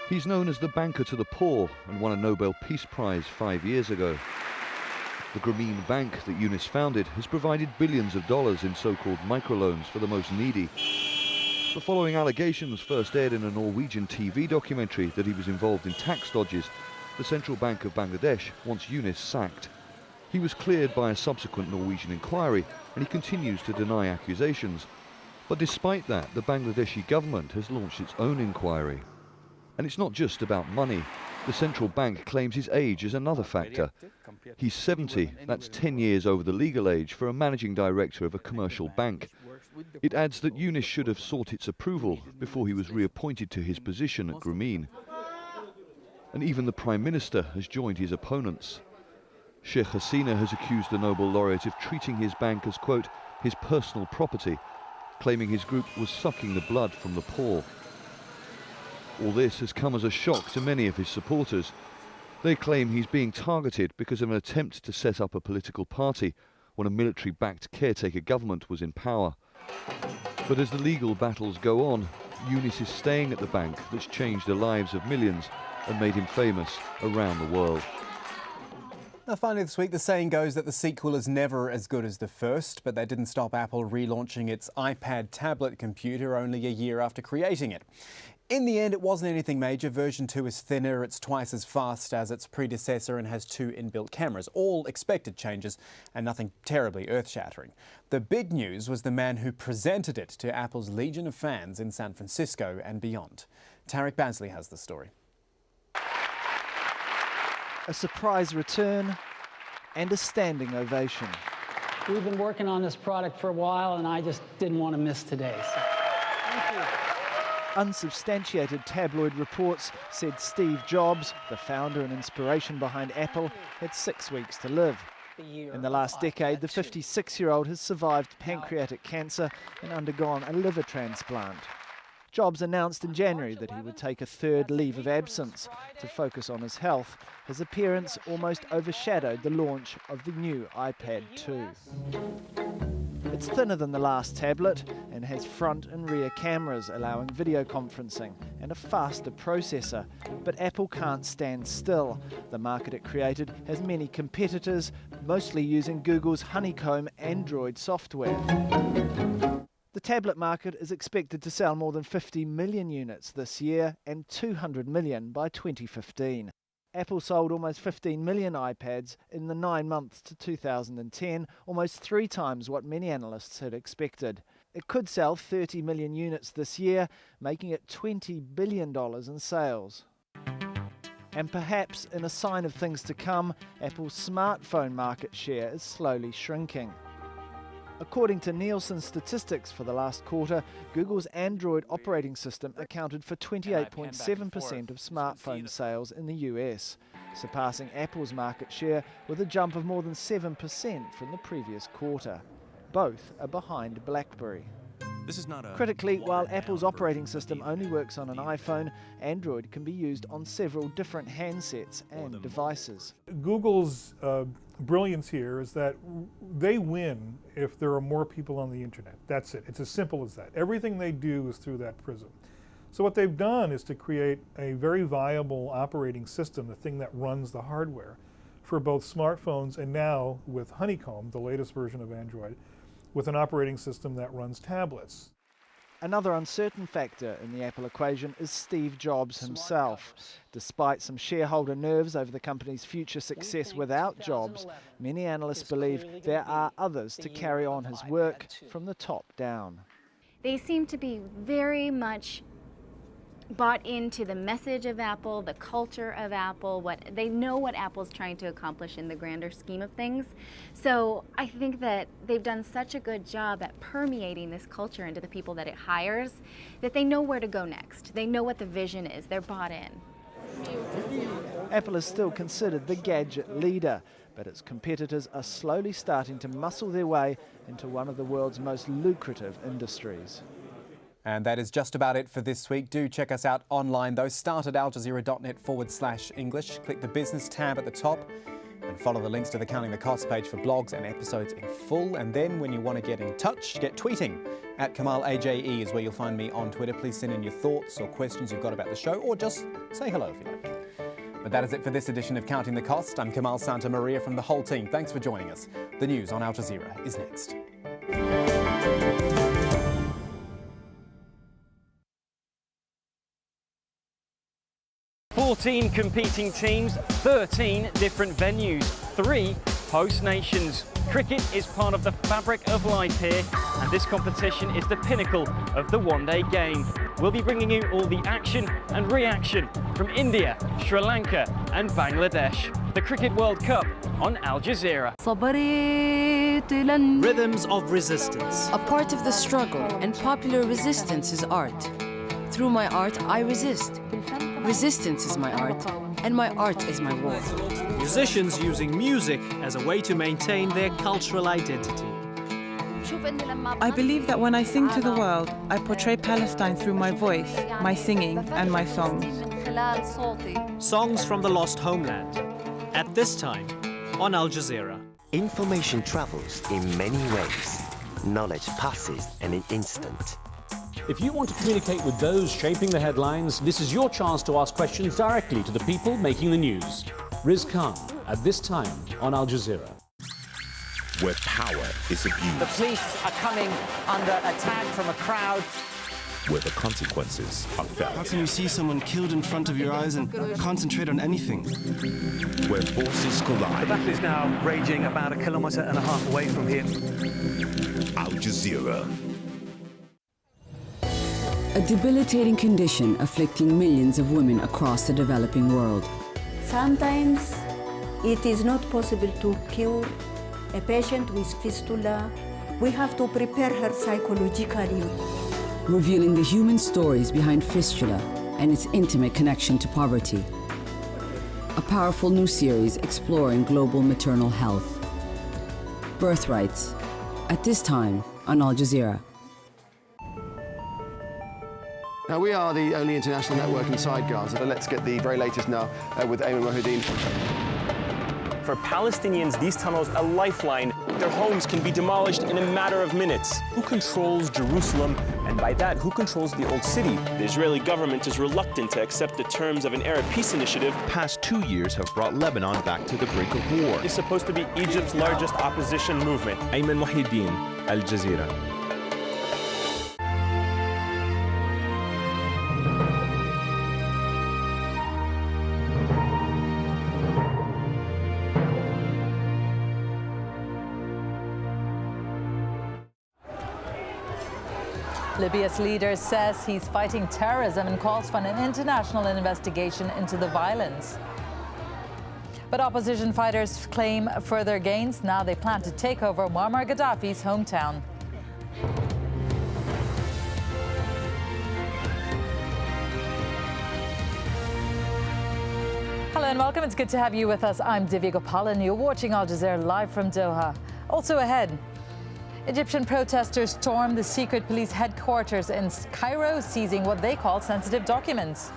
He's known as the banker to the poor and won a Nobel Peace Prize 5 years ago. The Grameen Bank that Yunus founded has provided billions of dollars in so-called microloans for the most needy. The following allegations first aired in a Norwegian TV documentary that he was involved in tax dodges. The Central Bank of Bangladesh wants Yunus sacked. He was cleared by a subsequent Norwegian inquiry and he continues to deny accusations. But despite that, the Bangladeshi government has launched its own inquiry. And it's not just about money. The central bank claims his age is another factor. He's 70, that's 10 years over the legal age for a managing director of a commercial bank. It adds that Yunus should have sought its approval before he was reappointed to his position at Grameen. And even the Prime Minister has joined his opponents. Sheikh Hasina has accused the Nobel laureate of treating his bank as, quote, his personal property, claiming his group was sucking the blood from the poor. All this has come as a shock to many of his supporters. They claim he's being targeted because of an attempt to set up a political party when a military-backed caretaker government was in power. But as the legal battles go on, Yunus is staying at the bank that's changed the lives of millions and made him famous around the world. Now, finally this week, the saying goes that the sequel is never as good as the first, but that didn't stop Apple relaunching its iPad tablet computer only a year after creating it. In the end, it wasn't anything major. Version 2 is thinner, it's twice as fast as its predecessor and has 2 inbuilt cameras. All expected changes and nothing terribly earth-shattering. The big news was the man who presented it to Apple's legion of fans in San Francisco and beyond. Tarek Basley has the story. A surprise return and a standing ovation. We've been working on this product for a while and I just didn't want to miss today. So. Thank you. Unsubstantiated tabloid reports said Steve Jobs, the founder and inspiration behind Apple, had 6 weeks to live. In the last decade, the 56-year-old has survived pancreatic cancer and undergone a liver transplant. Jobs announced in January that he would take a 3rd leave of absence to focus on his health. His appearance almost overshadowed the launch of the new iPad 2. It's thinner than the last tablet and has front and rear cameras allowing video conferencing and a faster processor. But Apple can't stand still. The market it created has many competitors, mostly using Google's Honeycomb Android software. The tablet market is expected to sell more than 50 million units this year and 200 million by 2015. Apple sold almost 15 million iPads in the 9 months to 2010, almost 3 times what many analysts had expected. It could sell 30 million units this year, making it $20 billion in sales. And perhaps in a sign of things to come, Apple's smartphone market share is slowly shrinking. According to Nielsen statistics for the last quarter, Google's Android operating system accounted for 28.7% of smartphone sales in the US, surpassing Apple's market share with a jump of more than 7% from the previous quarter. Both are behind BlackBerry. Critically, while Apple's operating system only works on an iPhone, Android can be used on several different handsets and devices. Google's brilliance here is that they win if there are more people on the internet. That's it. It's as simple as that. Everything they do is through that prism. So what they've done is to create a very viable operating system, the thing that runs the hardware, for both smartphones and now with Honeycomb, the latest version of Android, with an operating system that runs tablets. Another uncertain factor in the Apple equation is Steve Jobs himself. Despite some shareholder nerves over the company's future success without Jobs, many analysts believe there are others to carry on his work from the top down. They seem to be very much bought into the message of Apple, the culture of Apple, they know what Apple's trying to accomplish in the grander scheme of things. So I think that they've done such a good job at permeating this culture into the people that it hires that they know where to go next. They know what the vision is. They're bought in. Apple is still considered the gadget leader, but its competitors are slowly starting to muscle their way into one of the world's most lucrative industries. And that is just about it for this week. Do check us out online though. Start at aljazeera.net/English. Click the business tab at the top. And follow the links to the Counting the Costs page for blogs and episodes in full. And then when you want to get in touch, get tweeting. At KamalAJE is where you'll find me on Twitter. Please send in your thoughts or questions you've got about the show, or just say hello if you like. But that is it for this edition of Counting the Cost. I'm Kamal Santa Maria from the whole team. Thanks for joining us. The news on Al Jazeera is next. 14 competing teams, 13 different venues, 3 host nations. Cricket is part of the fabric of life here, and this competition is the pinnacle of the one-day game. We'll be bringing you all the action and reaction from India, Sri Lanka and Bangladesh. The Cricket World Cup on Al Jazeera. Rhythms of resistance. A part of the struggle and popular resistance is art. Through my art, I resist. Resistance is my art, and my art is my war. Musicians using music as a way to maintain their cultural identity. I believe that when I sing to the world, I portray Palestine through my voice, my singing, and my songs. Songs from the lost homeland. At this time, on Al Jazeera. Information travels in many ways. Knowledge passes in an instant. If you want to communicate with those shaping the headlines, this is your chance to ask questions directly to the people making the news. Riz Khan, at this time on Al Jazeera. Where power is abused. The police are coming under attack from a crowd. Where the consequences are felt. How can you see someone killed in front of your eyes and concentrate on anything? Where forces collide. The battle is now raging about 1.5 kilometers away from here. Al Jazeera. A debilitating condition afflicting millions of women across the developing world. Sometimes it is not possible to cure a patient with fistula. We have to prepare her psychologically. Revealing the human stories behind fistula and its intimate connection to poverty. A powerful new series exploring global maternal health. Birthrights, at this time on Al Jazeera. Now, we are the only international network inside Gaza. Let's get the very latest now with Ayman Mohideen. For Palestinians, these tunnels are a lifeline. Their homes can be demolished in a matter of minutes. Who controls Jerusalem? And by that, who controls the old city? The Israeli government is reluctant to accept the terms of an Arab peace initiative. Past 2 years have brought Lebanon back to the brink of war. It's supposed to be Egypt's largest opposition movement. Ayman Mohideen, Al Jazeera. Libya's leader says he's fighting terrorism and calls for an international investigation into the violence. But opposition fighters claim further gains. Now they plan to take over Muammar Gaddafi's hometown. Hello and welcome. It's good to have you with us. I'm Divya Gopalan. You're watching Al Jazeera live from Doha. Also ahead, Egyptian protesters stormed the secret police headquarters in Cairo, seizing what they call sensitive documents.